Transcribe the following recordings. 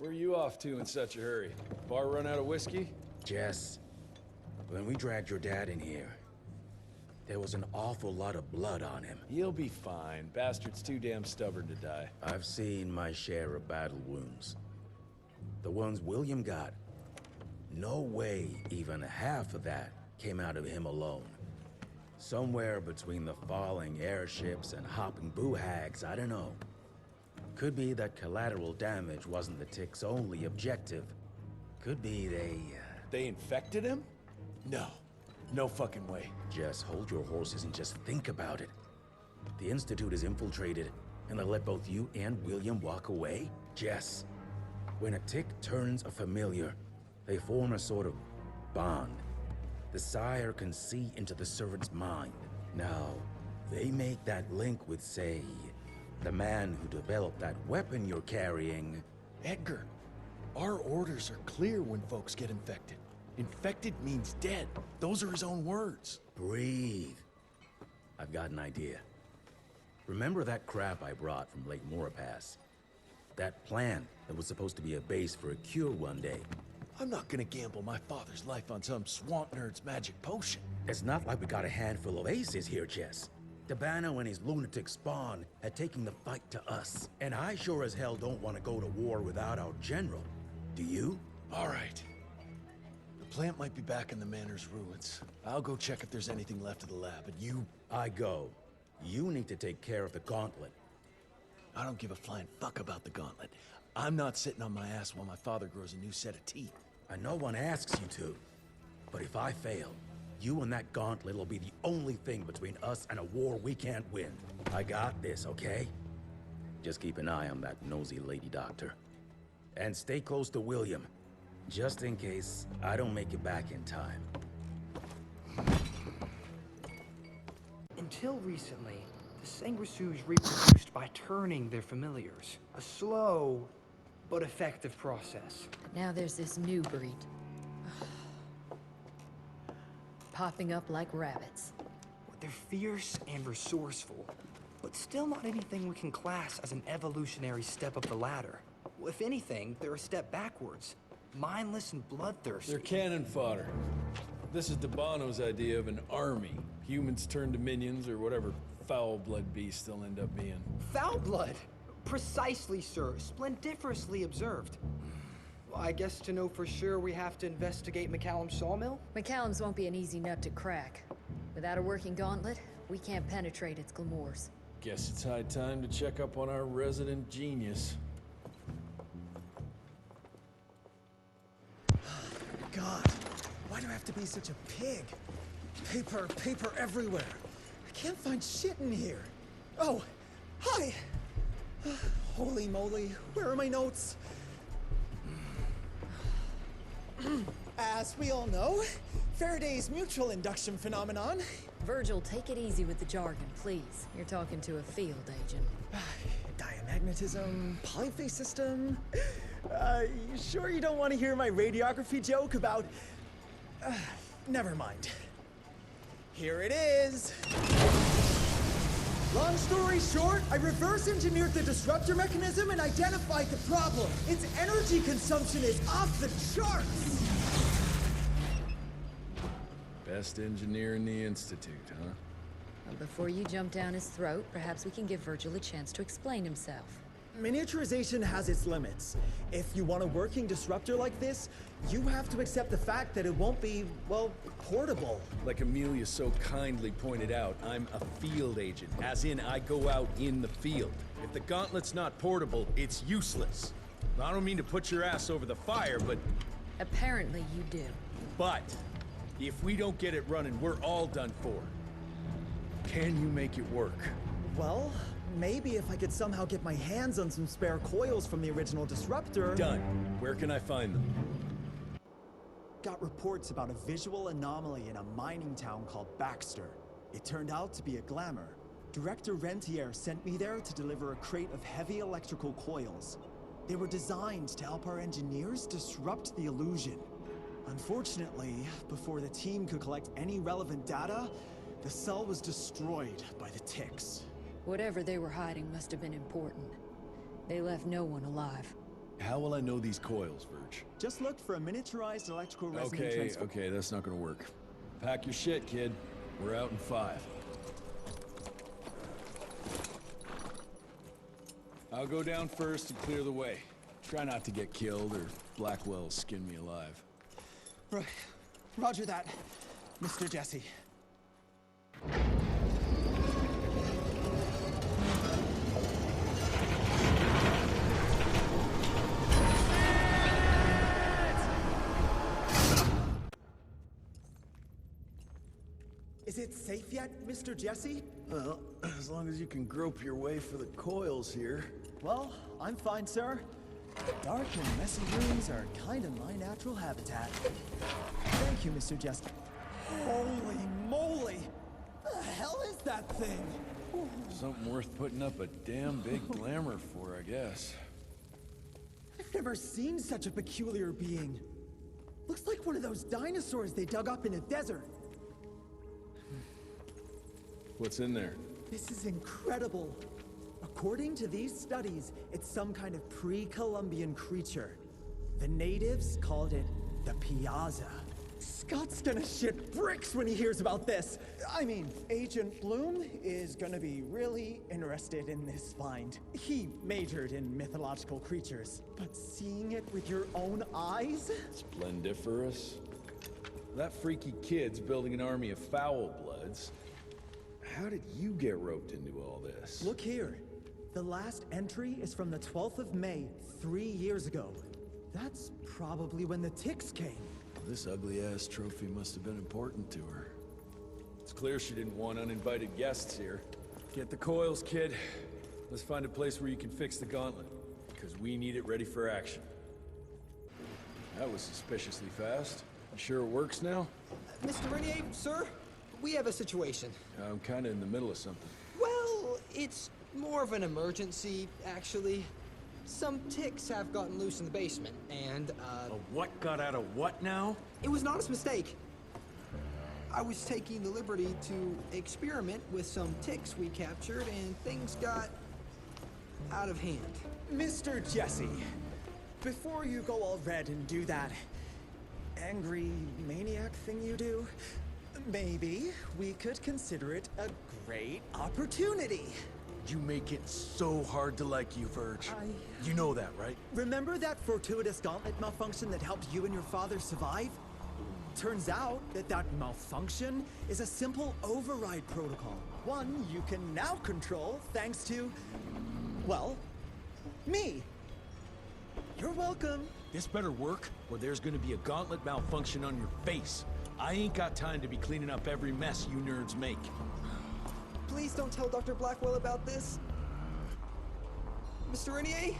Where are you off to in such a hurry? Bar run out of whiskey? Jess, when we dragged your dad in here, there was an awful lot of blood on him. He'll be fine. Bastard's too damn stubborn to die. I've seen my share of battle wounds. The ones William got. No way even half of that came out of him alone. Somewhere between the falling airships and hopping boo-hags, I don't know. Could be that collateral damage wasn't the Tick's only objective. Could be They infected him? No. No fucking way. Just hold your horses and just think about it. The Institute is infiltrated, and they let both you and William walk away? Jess, when a Tick turns a familiar, they form a sort of bond. The sire can see into the servant's mind. Now, they make that link with, say, the man who developed that weapon you're carrying. Edgar, our orders are clear when folks get infected. Infected means dead. Those are his own words. Breathe. I've got an idea. Remember that crap I brought from Lake Morapass? That plant that was supposed to be a base for a cure one day. I'm not gonna gamble my father's life on some swamp nerd's magic potion. It's not like we got a handful of aces here, Jess. Dabano and his lunatic spawn had taken the fight to us. And I sure as hell don't want to go to war without our general. Do you? All right. The plant might be back in the manor's ruins. I'll go check if there's anything left of the lab, and you... I go. You need to take care of the gauntlet. I don't give a flying fuck about the gauntlet. I'm not sitting on my ass while my father grows a new set of teeth. And no one asks you to. But if I fail, you and that gauntlet will be the only thing between us and a war we can't win. I got this, okay? Just keep an eye on that nosy lady doctor. And stay close to William, just in case I don't make it back in time. Until recently, the Sanguisu's reproduced by turning their familiars. A slow, but effective process. Now there's this new breed. Popping up like rabbits. They're fierce and resourceful, but still not anything we can class as an evolutionary step up the ladder. Well, if anything, they're a step backwards. Mindless and bloodthirsty. They're cannon fodder. This is Dabano's idea of an army. Humans turn to minions or whatever foul-blood beasts they'll end up being. Foul blood! Precisely, sir. Splendiferously observed. Well, I guess to know for sure we have to investigate McCallum's sawmill? McCallum's won't be an easy nut to crack. Without a working gauntlet, we can't penetrate its glamours. Guess it's high time to check up on our resident genius. God, why do I have to be such a pig? Paper everywhere. I can't find shit in here. Oh, hi! Holy moly, where are my notes? As we all know, Faraday's mutual induction phenomenon. Virgil, take it easy with the jargon, please. You're talking to a field agent. Diamagnetism, polyphase system. You sure you don't want to hear my radiography joke about... never mind. Here it is. Long story short, I reverse engineered the disruptor mechanism and identified the problem. Its energy consumption is off the charts. Best engineer in the Institute, huh? Well, before you jump down his throat, perhaps we can give Virgil a chance to explain himself. Miniaturization has its limits. If you want a working disruptor like this, you have to accept the fact that it won't be, well, portable. Like Amelia so kindly pointed out, I'm a field agent, as in I go out in the field. If the gauntlet's not portable, it's useless. I don't mean to put your ass over the fire, but... Apparently you do. But, if we don't get it running, we're all done for. Can you make it work? Well, maybe if I could somehow get my hands on some spare coils from the original disruptor... Done. Where can I find them? Got reports about a visual anomaly in a mining town called Baxter. It turned out to be a glamour. Director Rentier sent me there to deliver a crate of heavy electrical coils. They were designed to help our engineers disrupt the illusion. Unfortunately, before the team could collect any relevant data, the cell was destroyed by the ticks. Whatever they were hiding must have been important. They left no one alive. How will I know these coils, Verge? Just look for a miniaturized electrical resonant transformer. Okay, that's not gonna work. Pack your shit, kid. We're out in 5. I'll go down first and clear the way. Try not to get killed or Blackwell skin me alive. Roger that, Mr. Jesse. Is it safe yet, Mr. Jesse? Well, as long as you can grope your way for the coils here. Well, I'm fine, sir. Dark and messy rooms are kind of my natural habitat. Thank you, Mr. Jesse. Holy moly! The hell is that thing? Something worth putting up a damn big glamour for, I guess. I've never seen such a peculiar being. Looks like one of those dinosaurs they dug up in a desert. What's in there? This is incredible. According to these studies, it's some kind of pre-Columbian creature. The natives called it the Piazza. Scott's gonna shit bricks when he hears about this. I mean, Agent Bloom is gonna be really interested in this find. He majored in mythological creatures, but seeing it with your own eyes? Splendiferous. That freaky kid's building an army of foul bloods. How did you get roped into all this? Look here. The last entry is from the 12th of May, 3 years ago. That's probably when the ticks came. This ugly-ass trophy must have been important to her. It's clear she didn't want uninvited guests here. Get the coils, kid. Let's find a place where you can fix the gauntlet, because we need it ready for action. That was suspiciously fast. You sure it works now? Mr. Renier, sir, we have a situation. I'm kinda in the middle of something. Well, it's more of an emergency, actually. Some ticks have gotten loose in the basement, and, A what got out of what now? it was an honest mistake. I was taking the liberty to experiment with some ticks we captured, and things got out of hand. Mr. Jesse, before you go all red and do that angry maniac thing you do, maybe we could consider it a great opportunity. You make it so hard to like you, Verge. You know that, right? Remember that fortuitous gauntlet malfunction that helped you and your father survive? Turns out that malfunction is a simple override protocol. One you can now control thanks to, well, me. You're welcome. This better work, or there's gonna be a gauntlet malfunction on your face. I ain't got time to be cleaning up every mess you nerds make. Please don't tell Dr. Blackwell about this. Mr. Renier?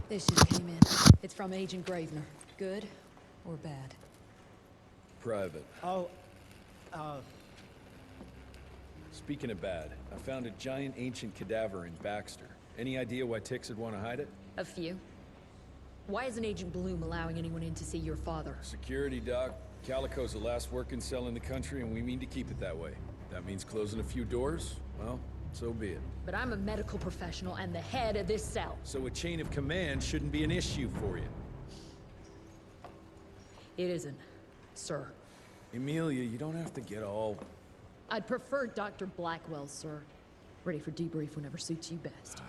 This just came in. It's from Agent Gravener. Good or bad? Private. Oh, Speaking of bad, I found a giant ancient cadaver in Baxter. Any idea why ticks would want to hide it? A few. Why isn't Agent Bloom allowing anyone in to see your father? Security, Doc. Calico's the last working cell in the country, and we mean to keep it that way. That means closing a few doors? Well, so be it. But I'm a medical professional and the head of this cell. So a chain of command shouldn't be an issue for you. It isn't, sir. Emilia, you don't have to get all... I'd prefer Dr. Blackwell, sir. Ready for debrief whenever suits you best.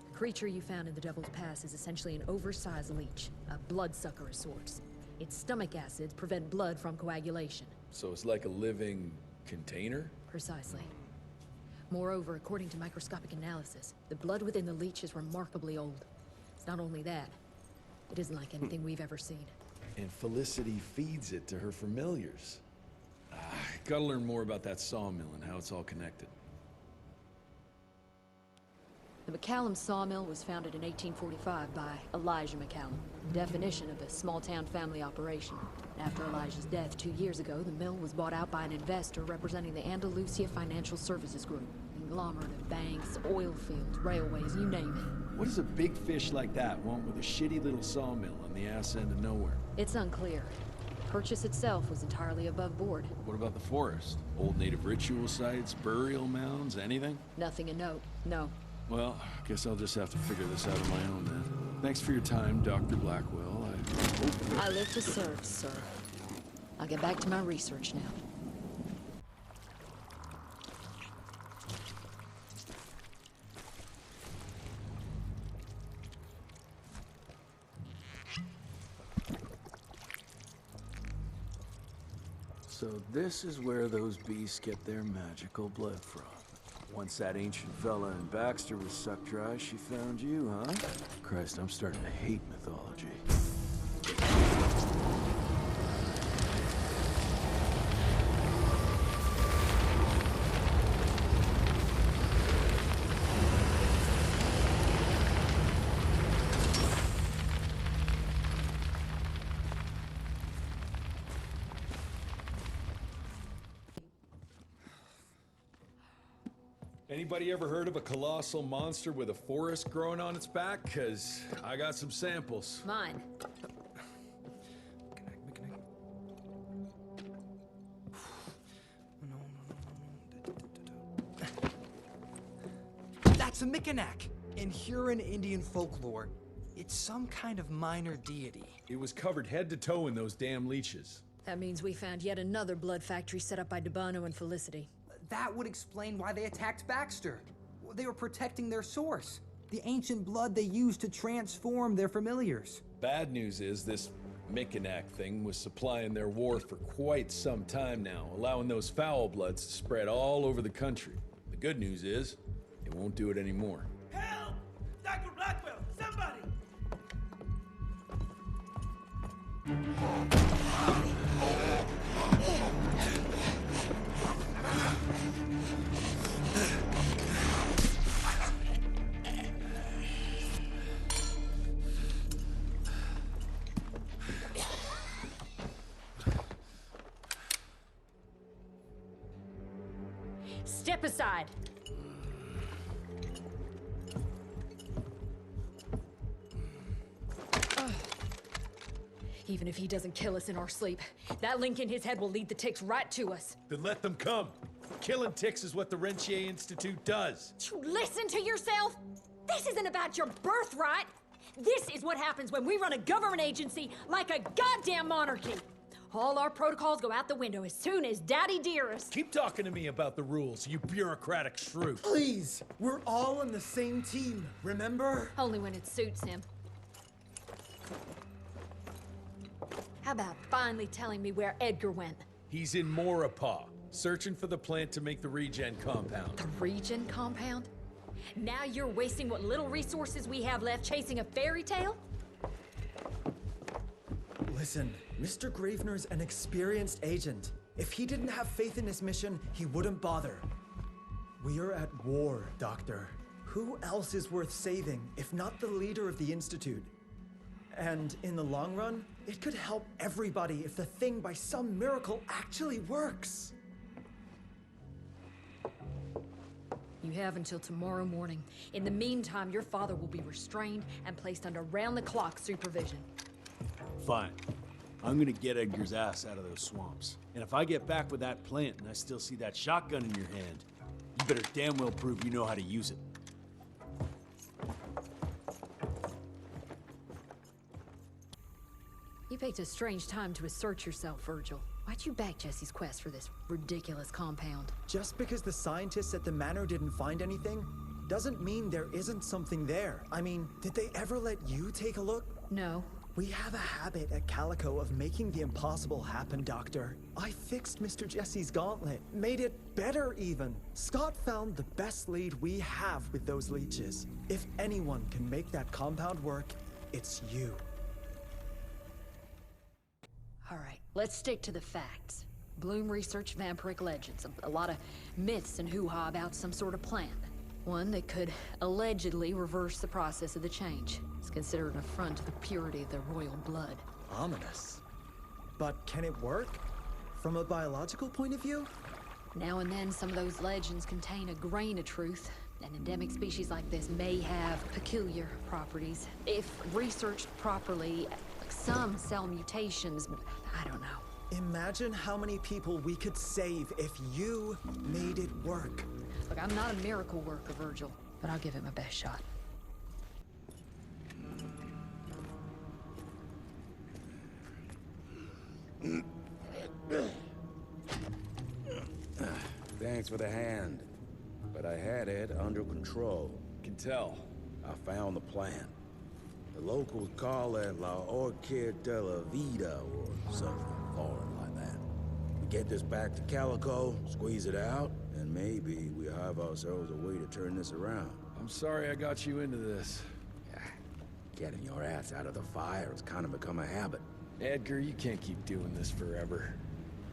The creature you found in the Devil's Pass is essentially an oversized leech, a bloodsucker of sorts. Its stomach acids prevent blood from coagulation. So it's like a living container? Precisely. Moreover, according to microscopic analysis, the blood within the leech is remarkably old. It's not only that, it isn't like anything we've ever seen. And Felicity feeds it to her familiars. Gotta learn more about that sawmill and how it's all connected. The McCallum sawmill was founded in 1845 by Elijah McCallum, definition of a small-town family operation. After Elijah's death 2 years ago, the mill was bought out by an investor representing the Andalusia Financial Services Group, a conglomerate of banks, oil fields, railways, you name it. What does a big fish like that want with a shitty little sawmill on the ass end of nowhere? It's unclear. Purchase itself was entirely above board. What about the forest? Old native ritual sites, burial mounds, anything? Nothing a note, no. Well, guess I'll just have to figure this out on my own then. Thanks for your time, Dr. Blackwell. I live to serve, sir. I'll get back to my research now. So this is where those beasts get their magical blood from. Once that ancient fella in Baxter was sucked dry, she found you, huh? Christ, I'm starting to hate mythology. Anybody ever heard of a colossal monster with a forest growing on its back? 'Cause I got some samples. Mine. That's a Mikanak! In Huron Indian folklore, it's some kind of minor deity. It was covered head to toe in those damn leeches. That means we found yet another blood factory set up by DeBono and Felicity. That would explain why they attacked Baxter. They were protecting their source, the ancient blood they used to transform their familiars. Bad news is this Mikanak thing was supplying their war for quite some time now, allowing those foul bloods to spread all over the country. The good news is, it won't do it anymore. Help! Dr. Blackwell, somebody! Step aside! Even if he doesn't kill us in our sleep, that link in his head will lead the ticks right to us. Then let them come. Killing ticks is what the Rentier Institute does. You listen to yourself? This isn't about your birthright. This is what happens when we run a government agency like a goddamn monarchy. All our protocols go out the window as soon as Daddy Dearest. Keep talking to me about the rules, you bureaucratic shrew. Please, we're all on the same team, remember? Only when it suits him. How about finally telling me where Edgar went? He's in Maurepas, searching for the plant to make the regen compound. The Regen compound? Now you're wasting what little resources we have left chasing a fairy tale? Listen, Mr. Gravener's an experienced agent. If he didn't have faith in his mission, he wouldn't bother. We are at war, Doctor. Who else is worth saving, if not the leader of the Institute? And in the long run, it could help everybody if the thing by some miracle actually works. You have until tomorrow morning. In the meantime, your father will be restrained and placed under round-the-clock supervision. Fine. I'm gonna get Edgar's ass out of those swamps. And if I get back with that plant and I still see that shotgun in your hand, you better damn well prove you know how to use it. You picked a strange time to assert yourself, Virgil. Why'd you back Jesse's quest for this ridiculous compound? Just because the scientists at the manor didn't find anything, doesn't mean there isn't something there. I mean, did they ever let you take a look? No. We have a habit at Calico of making the impossible happen, Doctor. I fixed Mr. Jesse's gauntlet, made it better even. Scott found the best lead we have with those leeches. If anyone can make that compound work, it's you. All right, let's stick to the facts. Bloom researched vampiric legends, a lot of myths and hoo-ha about some sort of plant. One that could allegedly reverse the process of the change. It's considered an affront to the purity of the royal blood. Ominous. But can it work? From a biological point of view? Now and then, some of those legends contain a grain of truth. An endemic species like this may have peculiar properties. If researched properly, some cell mutations, I don't know. Imagine how many people we could save if you made it work. Look, I'm not a miracle worker, Virgil, but I'll give it my best shot. Thanks for the hand, but I had it under control. Can tell. I found the plant. The locals call it La Orchid de la Vida or something foreign like that. We get this back to Calico, squeeze it out, and maybe we have ourselves a way to turn this around. I'm sorry I got you into this. Getting your ass out of the fire has kind of become a habit. Edgar, you can't keep doing this forever.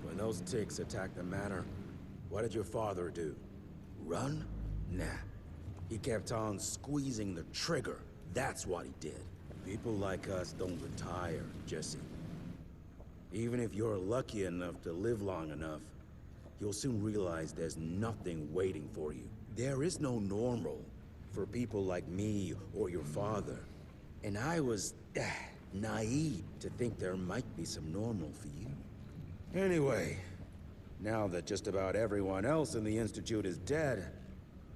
When those ticks attacked the manor, what did your father do? Run? Nah. He kept on squeezing the trigger. That's what he did. People like us don't retire, Jesse. Even if you're lucky enough to live long enough, you'll soon realize there's nothing waiting for you. There is no normal for people like me or your father. And I was naive to think there might be some normal for you. Anyway, now that just about everyone else in the Institute is dead,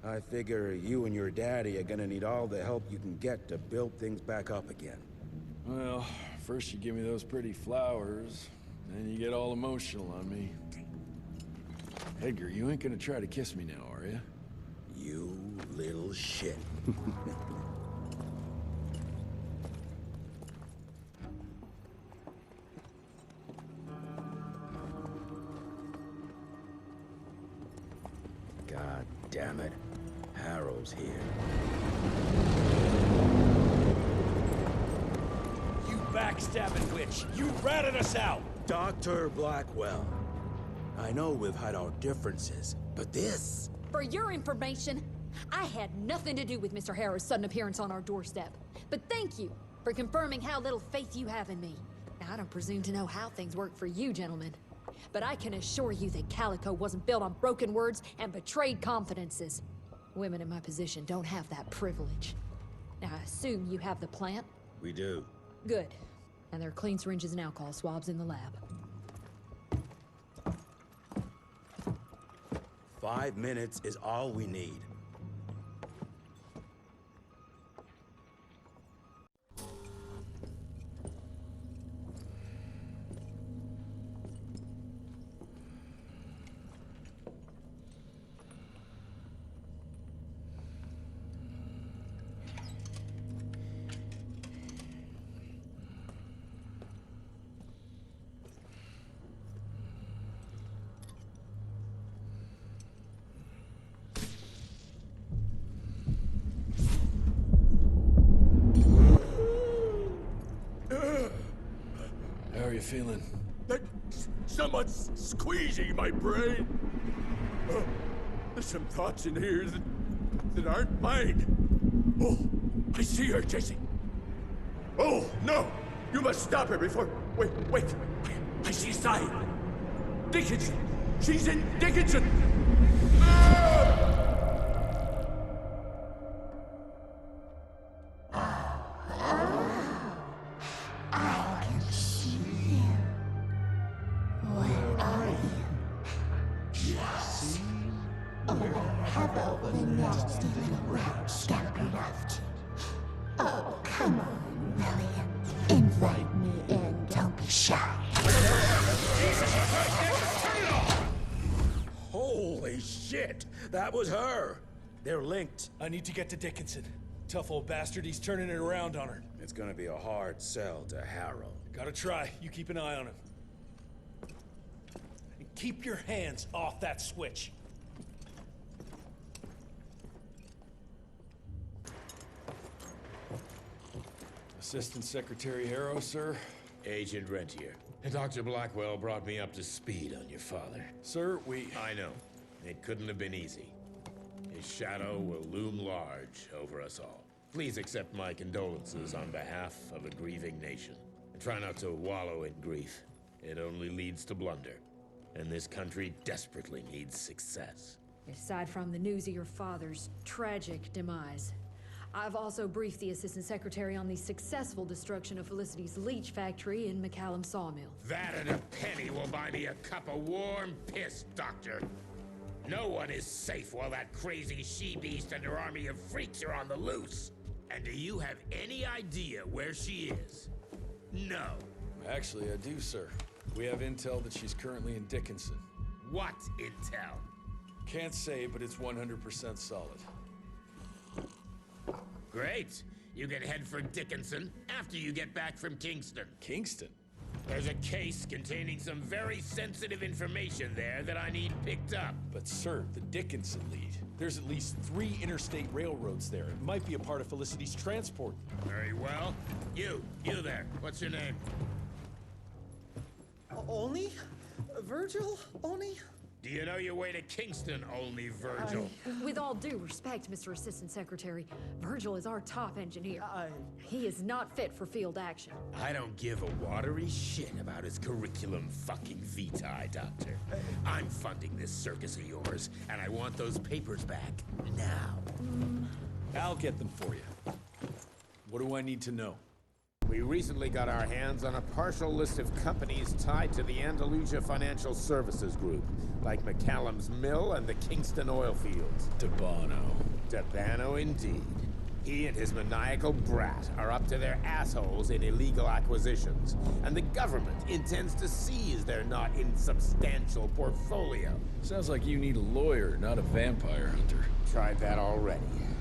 I figure you and your daddy are gonna need all the help you can get to build things back up again. Well, first you give me those pretty flowers, then you get all emotional on me. Edgar, you ain't gonna try to kiss me now, are you? You little shit. God damn it. Harrow's here. You backstabbing witch! You ratted us out! Dr. Blackwell. I know we've had our differences, but this... For your information, I had nothing to do with Mr. Harrow's sudden appearance on our doorstep. But thank you for confirming how little faith you have in me. Now, I don't presume to know how things work for you, gentlemen. But I can assure you that Calico wasn't built on broken words and betrayed confidences. Women in my position don't have that privilege. Now, I assume you have the plant? We do. Good. And there are clean syringes and alcohol swabs in the lab. 5 minutes is all we need. How are you feeling? Like someone's squeezing my brain. There's some thoughts in here that aren't mine. Oh, I see her, Jesse. Oh, no! You must stop her before... Wait. I see a sign. Dickinson! She's in Dickinson! Oh, come on, William. Invite me in, don't be shy. Holy shit! That was her! They're linked. I need to get to Dickinson. Tough old bastard, he's turning it around on her. It's gonna be a hard sell to Harrow. Gotta try. You keep an eye on him. And keep your hands off that switch. Assistant Secretary Harrow, sir. Agent Rentier. Dr. Blackwell brought me up to speed on your father. Sir, we... I know. It couldn't have been easy. His shadow will loom large over us all. Please accept my condolences on behalf of a grieving nation. And try not to wallow in grief. It only leads to blunder. And this country desperately needs success. aside from the news of your father's tragic demise. I've also briefed the Assistant Secretary on the successful destruction of Felicity's leech factory in McCallum Sawmill. That and a penny will buy me a cup of warm piss, Doctor. No one is safe while that crazy she-beast and her army of freaks are on the loose. And do you have any idea where she is? No. Actually, I do, sir. We have intel that she's currently in Dickinson. What intel? Can't say, but it's 100% solid. Great. You can head for Dickinson after you get back from Kingston. Kingston? There's a case containing some very sensitive information there that I need picked up. But sir, the Dickinson lead. There's at least 3 interstate railroads there. It might be a part of Felicity's transport. Very well. You there. What's your name? Only? Virgil? Only? Do you know your way to Kingston, only Virgil? With all due respect, Mr. Assistant Secretary, Virgil is our top engineer. He is not fit for field action. I don't give a watery shit about his curriculum fucking vitae, Doctor. I'm funding this circus of yours, and I want those papers back now. I'll get them for you. What do I need to know? We recently got our hands on a partial list of companies tied to the Andalusia Financial Services Group, like McCallum's Mill and the Kingston oil fields. Debano. Debano indeed. He and his maniacal brat are up to their assholes in illegal acquisitions, and the government intends to seize their not insubstantial portfolio. Sounds like you need a lawyer, not a vampire hunter. Tried that already.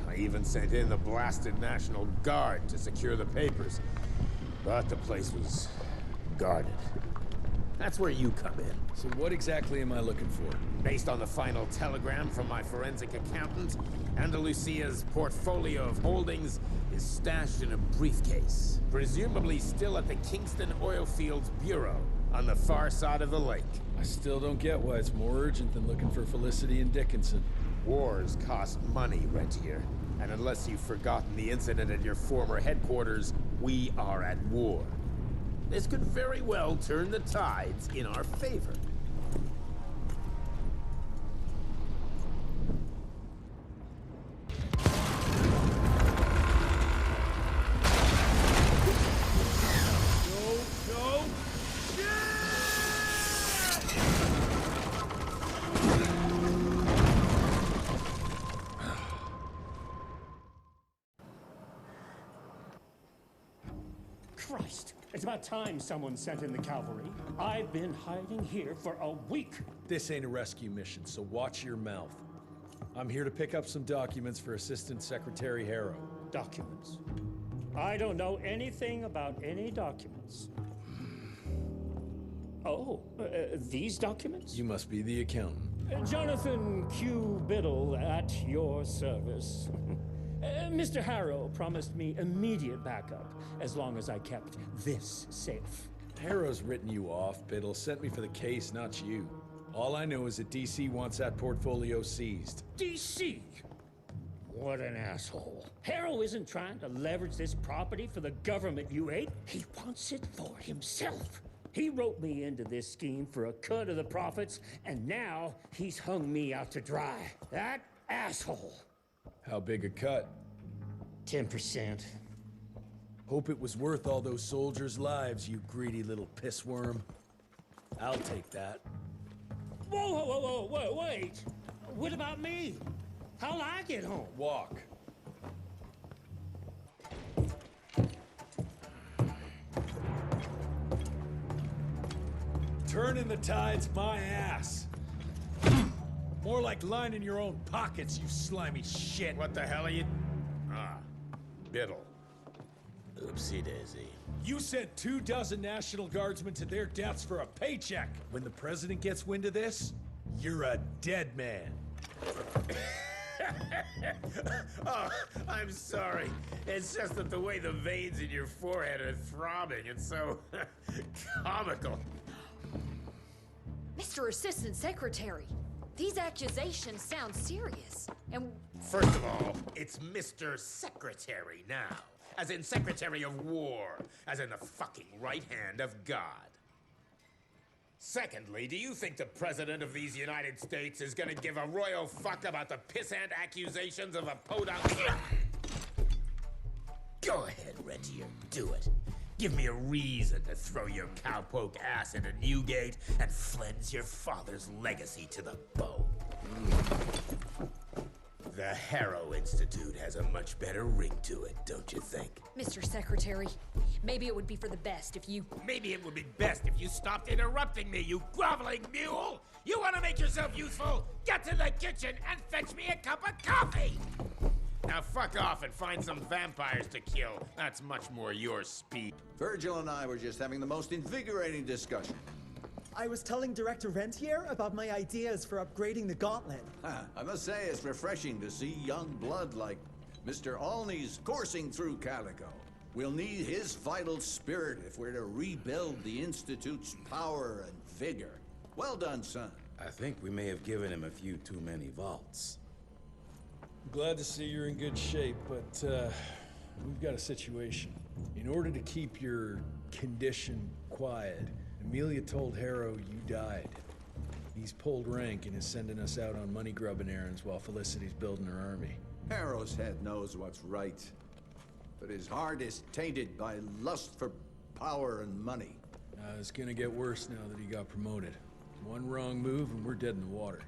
I even sent in the blasted National Guard to secure the papers. But the place was guarded. That's where you come in. So what exactly am I looking for? Based on the final telegram from my forensic accountant, Andalusia's portfolio of holdings is stashed in a briefcase, presumably still at the Kingston Oilfields Bureau on the far side of the lake. I still don't get why it's more urgent than looking for Felicity and Dickinson. Wars cost money, Rentier. And unless you've forgotten the incident at your former headquarters, we are at war. This could very well turn the tides in our favor. Christ, it's about time someone sent in the cavalry. I've been hiding here for a week. This ain't a rescue mission, so watch your mouth. I'm here to pick up some documents for Assistant Secretary Harrow. Documents? I don't know anything about any documents. Oh, these documents? You must be the accountant. Jonathan Q. Biddle at your service. Mr. Harrow promised me immediate backup as long as I kept this safe. Harrow's written you off, Biddle. Sent me for the case, not you. All I know is that DC wants that portfolio seized. DC? What an asshole. Harrow isn't trying to leverage this property for the government you hate. He wants it for himself. He wrote me into this scheme for a cut of the profits, and now he's hung me out to dry. That asshole. How big a cut? 10%. Hope it was worth all those soldiers' lives, you greedy little pissworm. I'll take that. Whoa, wait. What about me? How'll I get home? Walk. Turning the tide's my ass. More like lining your own pockets, you slimy shit. What the hell are you... Biddle. Oopsie daisy. You sent 24 National Guardsmen to their deaths for a paycheck. When the president gets wind of this, you're a dead man. Oh, I'm sorry. It's just that the way the veins in your forehead are throbbing, it's so comical. Mr. Assistant Secretary, these accusations sound serious. And First of all, it's Mr. Secretary now. As in Secretary of War. As in the fucking right hand of God. Secondly, do you think the President of these United States is gonna give a royal fuck about the pissant accusations of a podunk? Go ahead, Rentier, do it. Give me a reason to throw your cowpoke ass into Newgate and cleanse your father's legacy to the bone. The Harrow Institute has a much better ring to it, don't you think? Mr. Secretary, maybe it would be for the best if you... Maybe it would be best if you stopped interrupting me, you groveling mule! You want to make yourself useful? Get to the kitchen and fetch me a cup of coffee! Now fuck off and find some vampires to kill. That's much more your speed. Virgil and I were just having the most invigorating discussion. I was telling Director Rentier about my ideas for upgrading the gauntlet. I must say it's refreshing to see young blood like Mr. Olney's coursing through Calico. We'll need his vital spirit if we're to rebuild the Institute's power and vigor. Well done, son. I think we may have given him a few too many vaults. Glad to see you're in good shape, but we've got a situation. In order to keep your condition quiet, Amelia told Harrow you died. He's pulled rank and is sending us out on money-grubbing errands while Felicity's building her army. Harrow's head knows what's right, but his heart is tainted by lust for power and money. It's gonna get worse now that he got promoted. One wrong move and we're dead in the water.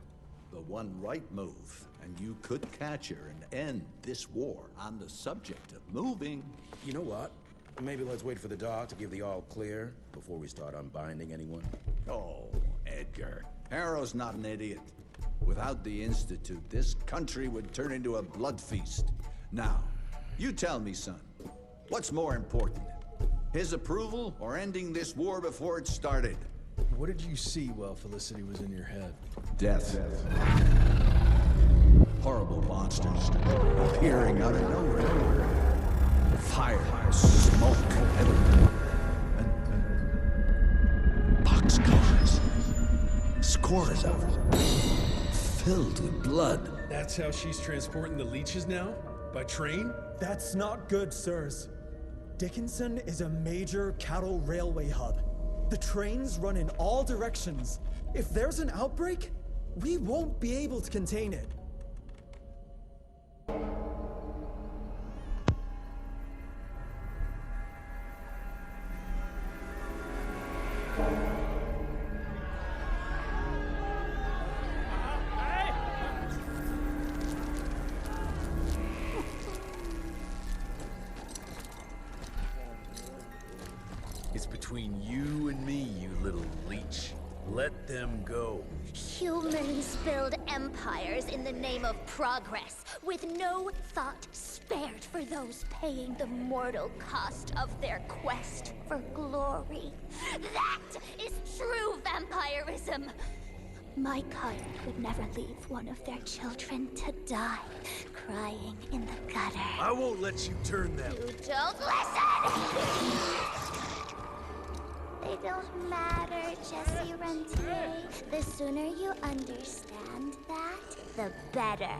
The one right move, and you could catch her and end this war. On the subject of moving... You know what? Maybe let's wait for the doc to give the all clear before we start unbinding anyone. Oh, Edgar. Harrow's not an idiot. Without the Institute, this country would turn into a blood feast. Now, you tell me, son, what's more important? His approval or ending this war before it started? What did you see while Felicity was in your head? Death. Horrible monsters appearing out of nowhere. Fire, smoke, everywhere. And boxcars. Scores of them. Filled with blood. That's how she's transporting the leeches now? By train? That's not good, sirs. Dickinson is a major cattle railway hub. The trains run in all directions. If there's an outbreak, we won't be able to contain it. It's between you and me, you little leech. Let them go. Humans build empires in the name of progress, with no thought spared for those paying the mortal cost of their quest for glory. That is true vampirism! My kind would never leave one of their children to die, crying in the gutter. I won't let you turn them. You don't listen! They don't matter, Jesse Rentier. The sooner you understand that, the better.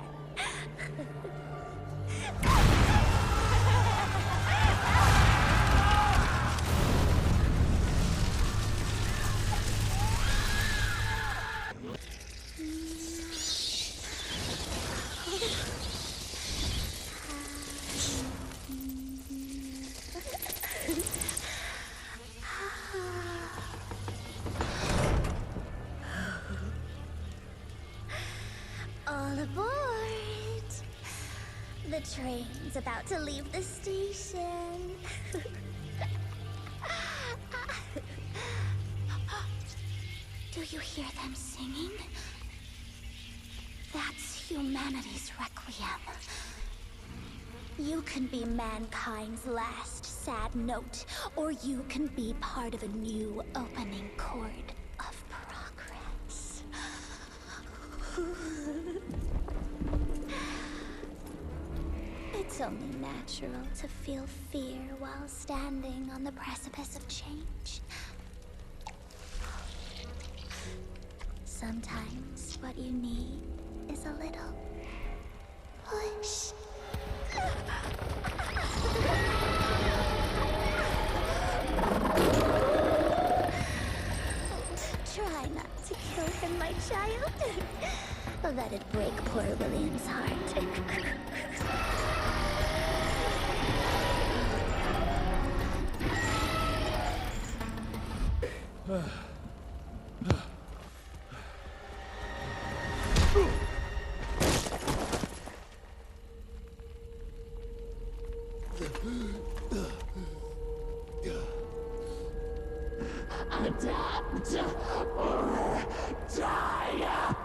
All aboard! The train's about to leave the station. Do you hear them singing? That's humanity's requiem. You can be mankind's last sad note, or you can be part of a new opening chord of progress. It's only natural to feel fear while standing on the precipice of change. Sometimes what you need is a little push. Try child? That'd break poor William's heart. Adapt or die!